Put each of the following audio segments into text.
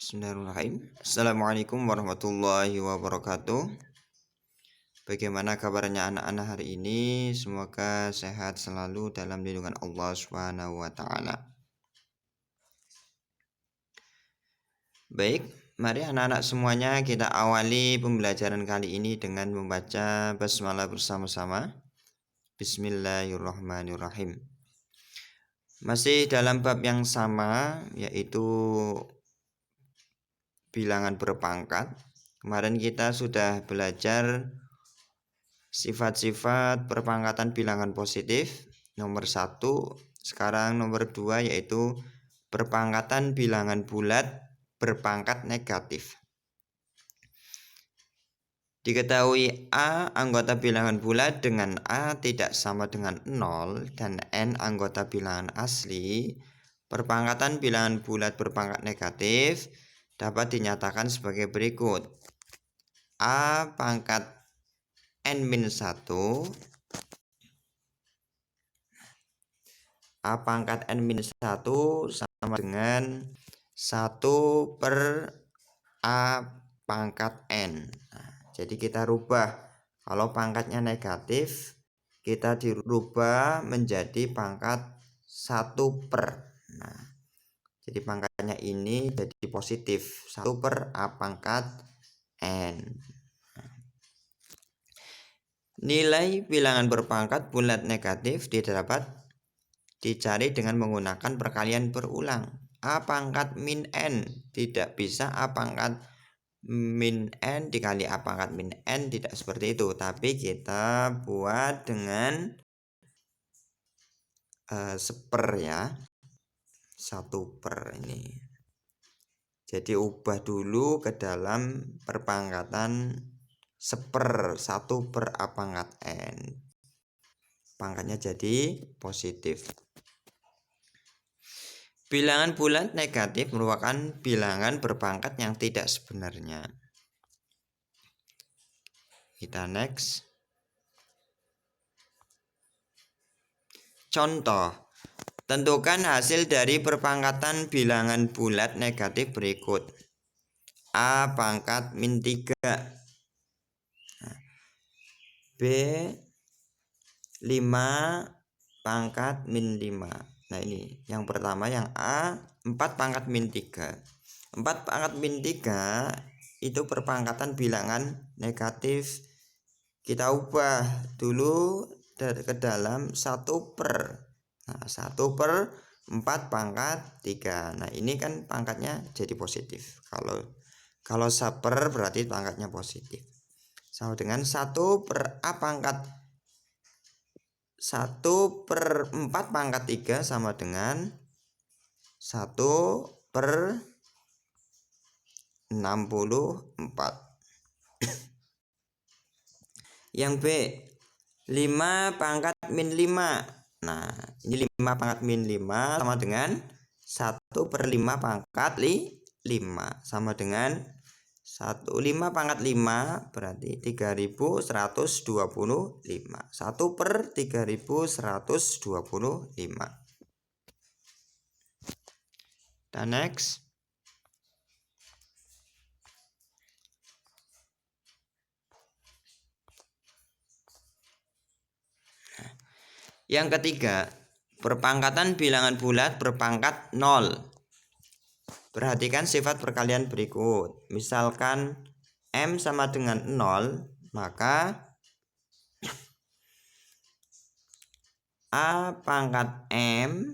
Bismillahirrahmanirrahim. Assalamualaikum warahmatullahi wabarakatuh. Bagaimana kabarnya anak-anak hari ini? Semoga sehat selalu dalam lindungan Allah Subhanahu wa taala. Baik, mari anak-anak semuanya kita awali pembelajaran kali ini dengan membaca basmalah bersama-sama. Bismillahirrahmanirrahim. Masih dalam bab yang sama, yaitu bilangan berpangkat. Kemarin kita sudah belajar sifat-sifat perpangkatan bilangan positif nomor 1. Sekarang nomor 2 yaitu perpangkatan bilangan bulat berpangkat negatif. Diketahui A anggota bilangan bulat dengan A tidak sama dengan 0 dan N anggota bilangan asli. Perpangkatan bilangan bulat berpangkat negatif dapat dinyatakan sebagai berikut. A pangkat N-1 A pangkat N-1 sama dengan 1 per A pangkat N. Nah, jadi kita rubah. Kalau pangkatnya negatif, kita dirubah menjadi pangkat 1 per. Nah, jadi pangkatnya ini jadi positif 1 per A pangkat N. Nilai bilangan berpangkat bulat negatif didapat dicari dengan menggunakan perkalian berulang. A pangkat min N tidak bisa A pangkat min N dikali A pangkat min N, tidak seperti itu. Tapi kita buat dengan seper ya. 1 per ini. Jadi ubah dulu ke dalam perpangkatan seper 1 per A pangkat N. Pangkatnya jadi positif. Bilangan bulat negatif merupakan bilangan berpangkat yang tidak sebenarnya. Kita next. Contoh. Tentukan hasil dari perpangkatan bilangan bulat negatif berikut. A pangkat min 3. B 5 pangkat min 5. Nah ini yang pertama, yang A 4 pangkat min 3. 4 pangkat min 3 itu perpangkatan bilangan negatif. Kita ubah dulu ke dalam 1 per. Nah 1 per 4 pangkat 3. Nah ini kan pangkatnya jadi positif. Kalau seper berarti pangkatnya positif. Sama dengan 1 per A pangkat 1 per 4 pangkat 3 sama dengan 1 per 64. Yang B 5 pangkat min 5. Nah ini 5 pangkat min 5 sama dengan 1 per 5 pangkat 5 sama dengan 5 pangkat 5 berarti 3125. 1 per 3125. Dan next. Yang ketiga, perpangkatan bilangan bulat berpangkat 0. Perhatikan sifat perkalian berikut. Misalkan M sama dengan 0, maka A pangkat M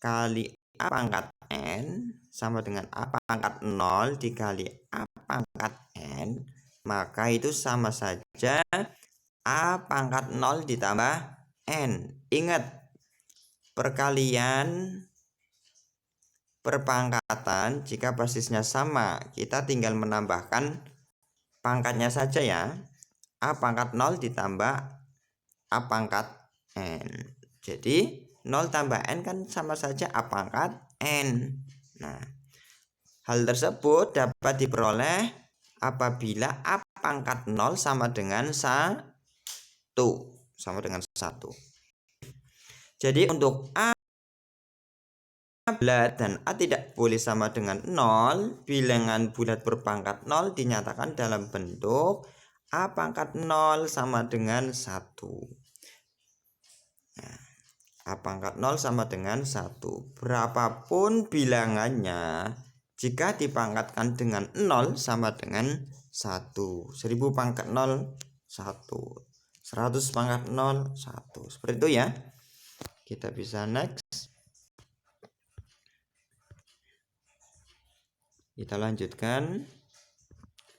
kali A pangkat N sama dengan A pangkat 0 dikali A pangkat N, maka itu sama saja A pangkat 0 ditambah N. Ingat, perkalian perpangkatan jika basisnya sama, kita tinggal menambahkan pangkatnya saja ya. A pangkat 0 ditambah A pangkat N. Jadi 0 tambah N kan sama saja A pangkat N. Nah, hal tersebut dapat diperoleh apabila A pangkat 0 sama dengan 1. Sama dengan 1. Jadi untuk A bulat dan A tidak boleh sama dengan 0, bilangan bulat berpangkat 0 dinyatakan dalam bentuk A pangkat 0 sama dengan 1. Nah, A pangkat 0 sama dengan 1. Berapapun bilangannya, jika dipangkatkan dengan 0 sama dengan 1. 1000 pangkat 0, 1. 100 pangkat 0, 1. Seperti itu ya. Kita bisa next. Kita lanjutkan.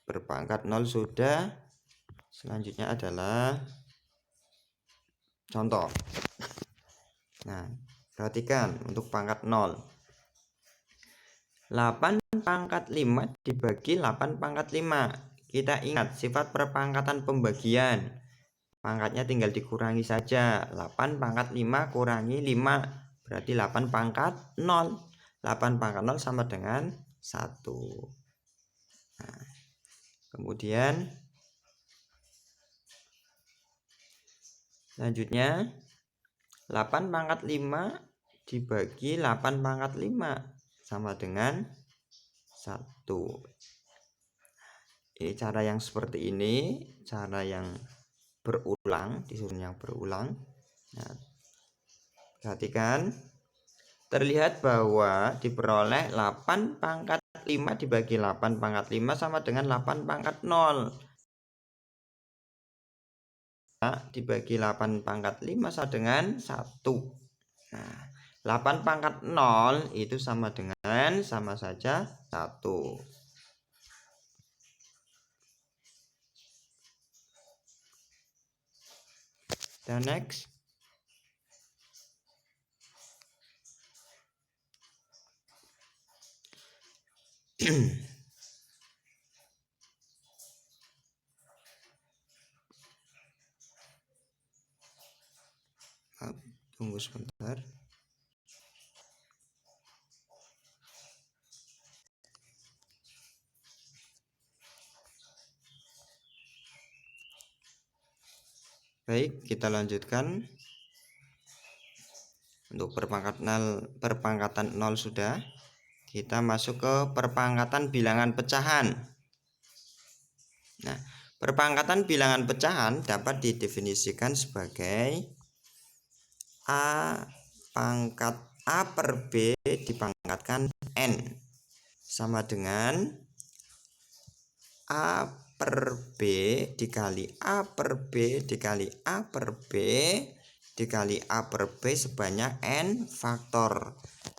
Berpangkat 0 sudah. Selanjutnya adalah contoh. Nah, perhatikan untuk pangkat 0. 8 pangkat 5 dibagi 8 pangkat 5. Kita ingat sifat perpangkatan pembagian. Pangkatnya tinggal dikurangi saja. 8 pangkat 5 kurangi 5. Berarti 8 pangkat 0. 8 pangkat 0 sama dengan 1. Nah, kemudian selanjutnya 8 pangkat 5 dibagi 8 pangkat 5 sama dengan 1. Ini cara yang seperti ini, cara yang berulang, disuruh yang berulang. Nah, perhatikan, terlihat bahwa diperoleh 8 pangkat 5 dibagi 8 pangkat 5 sama dengan 8 pangkat 0. Dibagi 8 pangkat 5 sama dengan 1. Nah, 8 pangkat 0 itu sama dengan sama saja 1. Dan next. Tunggu sebentar. Baik, kita lanjutkan. Untuk perpangkatan 0 sudah. Kita masuk ke perpangkatan bilangan pecahan. Nah, perpangkatan bilangan pecahan dapat didefinisikan sebagai A pangkat A per B dipangkatkan N sama dengan A per B dikali A per B dikali A per B dikali A per B sebanyak N faktor.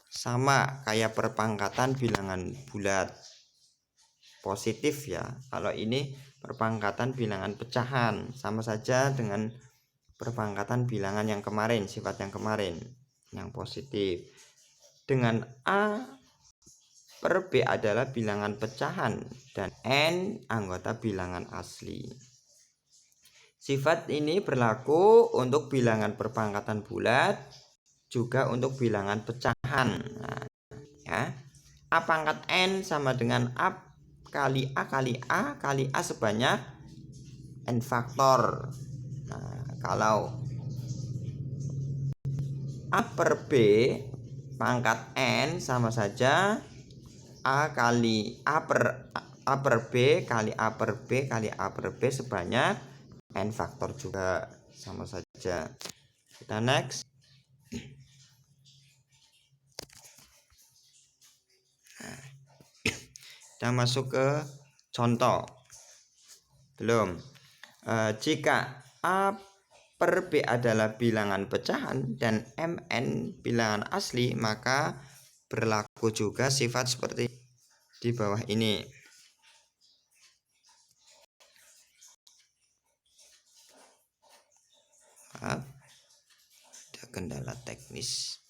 Sama kayak perpangkatan bilangan bulat positif ya. Kalau ini perpangkatan bilangan pecahan, sama saja dengan perpangkatan bilangan yang kemarin, sifat yang kemarin, yang positif. Dengan A per B adalah bilangan pecahan dan N anggota bilangan asli. Sifat ini berlaku untuk bilangan perpangkatan bulat, juga untuk bilangan pecahan. Nah, ya. A pangkat N sama dengan A kali A kali A kali A sebanyak N faktor. Nah, kalau A per B pangkat N sama saja A kali A per B kali A per B kali A per B sebanyak N faktor juga, sama saja. Kita next. Nah, kita masuk ke contoh. Belum. Jika A per B adalah bilangan pecahan dan Mn bilangan asli, maka berlaku juga sifat seperti di bawah ini. Maaf, ada kendala teknis.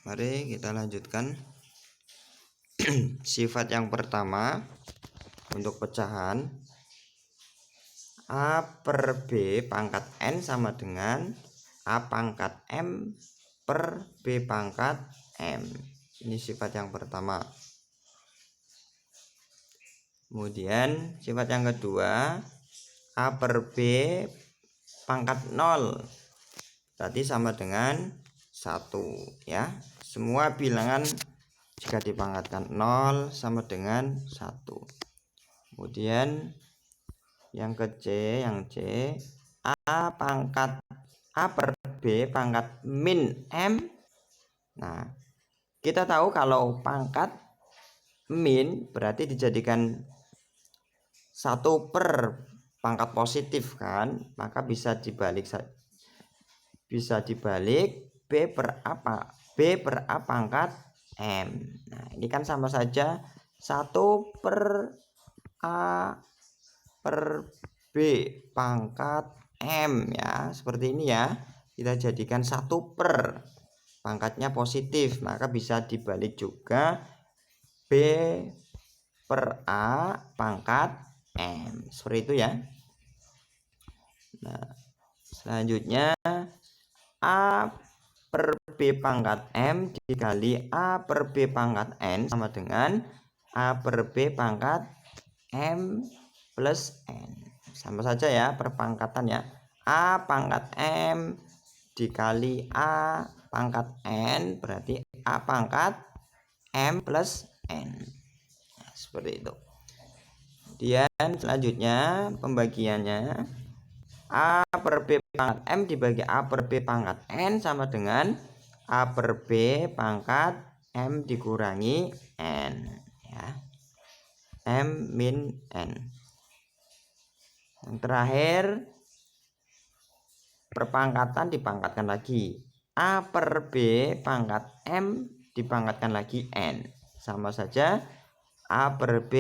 Mari kita lanjutkan. Sifat yang pertama untuk pecahan A per B pangkat N sama dengan A pangkat M per B pangkat M. Ini sifat yang pertama. Kemudian sifat yang kedua A per B pangkat 0 berarti sama dengan 1 ya. Semua bilangan jika dipangkatkan 0 sama dengan 1. Kemudian yang C A pangkat A per B pangkat min M. Nah, kita tahu kalau pangkat min berarti dijadikan 1 per pangkat positif kan, maka bisa dibalik B per A pangkat M. Nah, ini kan sama saja 1 per A per B pangkat M ya, seperti ini ya. Kita jadikan 1 per pangkatnya positif, maka bisa dibalik juga B per A pangkat M, seperti itu ya. Nah, selanjutnya A per B pangkat M dikali A per B pangkat N sama dengan A per B pangkat M plus N. Sama saja ya perpangkatan ya. A pangkat M dikali A pangkat N berarti A pangkat M plus N. Nah, seperti itu. Kemudian selanjutnya pembagiannya A per B pangkat M dibagi A per B pangkat N sama dengan A per B pangkat M dikurangi N ya. M min N. Yang terakhir perpangkatan dipangkatkan lagi. A per B pangkat M dipangkatkan lagi N. Sama saja A per B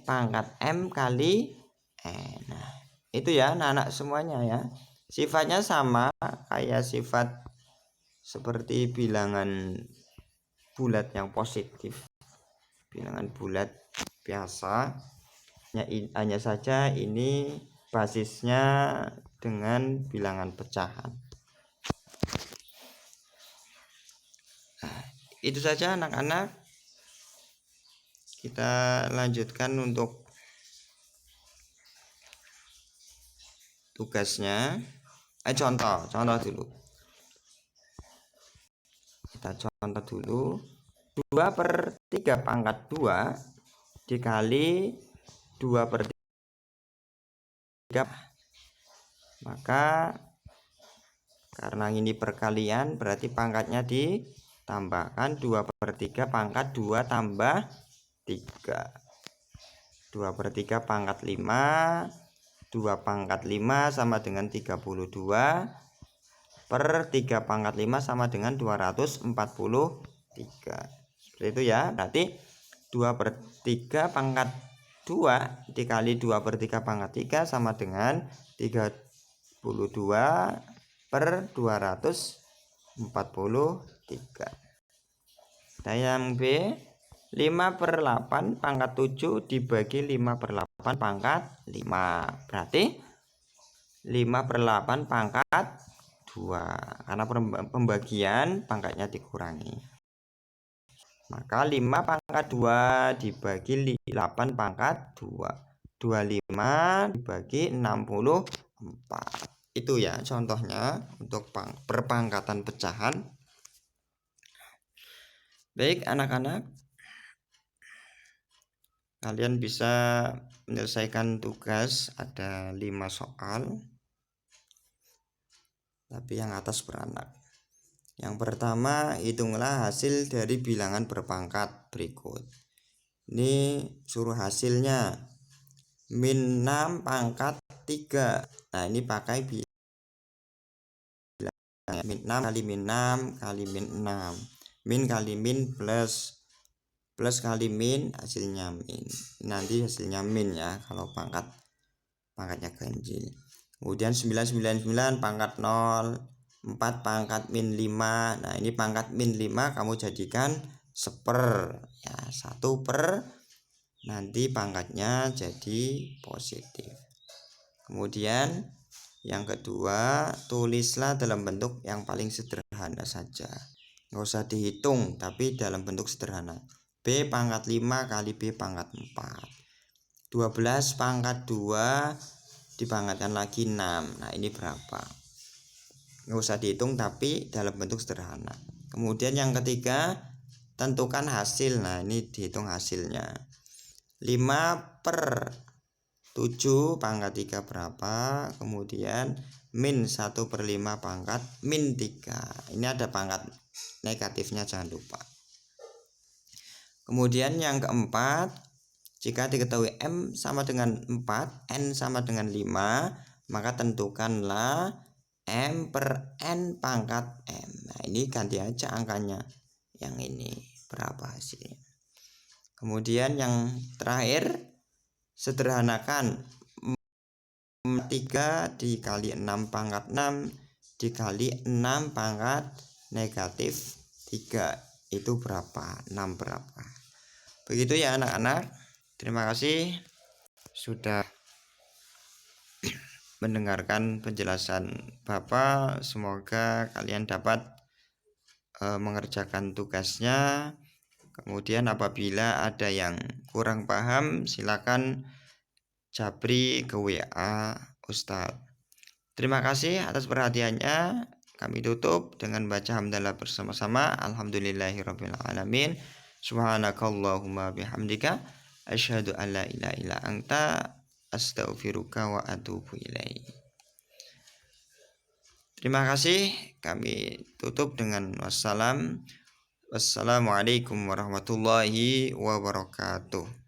pangkat M kali N. Nah, itu ya anak-anak semuanya ya. Sifatnya sama kayak sifat seperti bilangan bulat yang positif. Bilangan bulat biasa. Hanya saja ini basisnya dengan bilangan pecahan. Nah, itu saja anak-anak. Kita lanjutkan untuk tugasnya. Contoh dulu. Kita contoh dulu. 2 per 3 pangkat 2 dikali 2 per 3. Maka karena ini perkalian berarti pangkatnya ditambahkan 2 per 3 pangkat 2 tambah 3. 2 per 3 pangkat 5. 2 pangkat 5 sama dengan 32 per 3 pangkat 5 sama dengan 243. Seperti itu ya. Berarti 2 per 3 pangkat 2 dikali 2 per 3 pangkat 3 sama dengan 32 per 243. Dan yang B 5 per 8 pangkat 7 dibagi 5 per 8 pangkat 5. Berarti 5 per 8 pangkat 2. Karena pembagian pangkatnya dikurangi. Maka 5 pangkat 2 dibagi 8 pangkat 2. 25 dibagi 64. Itu ya contohnya untuk perpangkatan pecahan. Baik anak-anak, kalian bisa menyelesaikan tugas, ada 5 soal, tapi yang atas beranak. Yang pertama, hitunglah hasil dari bilangan berpangkat berikut. Ini suruh hasilnya min 6 pangkat 3. Nah, ini pakai bilangan min 6 kali min 6 kali min 6. Min kali min plus kali min hasilnya min. Nanti hasilnya min ya kalau pangkatnya ganjil. Kemudian 999 pangkat 0, 4 pangkat min 5. Nah, ini pangkat min 5 kamu jadikan seper ya, 1/, nanti pangkatnya jadi positif. Kemudian yang kedua, tulislah dalam bentuk yang paling sederhana saja, nggak usah dihitung tapi dalam bentuk sederhana. B pangkat 5 kali B pangkat 4, 12 pangkat 2 dipangkatkan lagi 6. Nah ini berapa? Nggak usah dihitung tapi dalam bentuk sederhana. Kemudian yang ketiga, tentukan hasil. Nah ini dihitung hasilnya. 5/7 pangkat 3 berapa? Kemudian min 1/5 pangkat min 3. Ini ada pangkat negatifnya, jangan lupa. Kemudian yang keempat, jika diketahui M sama dengan 4, N sama dengan 5, maka tentukanlah M/N pangkat M. Nah ini ganti aja angkanya, yang ini berapa hasilnya. Kemudian yang terakhir, sederhanakan 3 dikali 6 pangkat 6 dikali 6 pangkat negatif 3, itu berapa? 6 berapa? Begitu ya anak-anak. Terima kasih sudah mendengarkan penjelasan Bapak. Semoga kalian dapat mengerjakan tugasnya. Kemudian apabila ada yang kurang paham, silakan japri ke WA Ustadz. Terima kasih atas perhatiannya. Kami tutup dengan baca hamdalah bersama-sama. Alhamdulillahirabbil alamin. Subhanakallahumma bihamdika asyhadu an la ilaha illa anta astaghfiruka wa atubu ilaik. Terima kasih. Kami tutup dengan wassalam. Wassalamualaikum warahmatullahi wabarakatuh.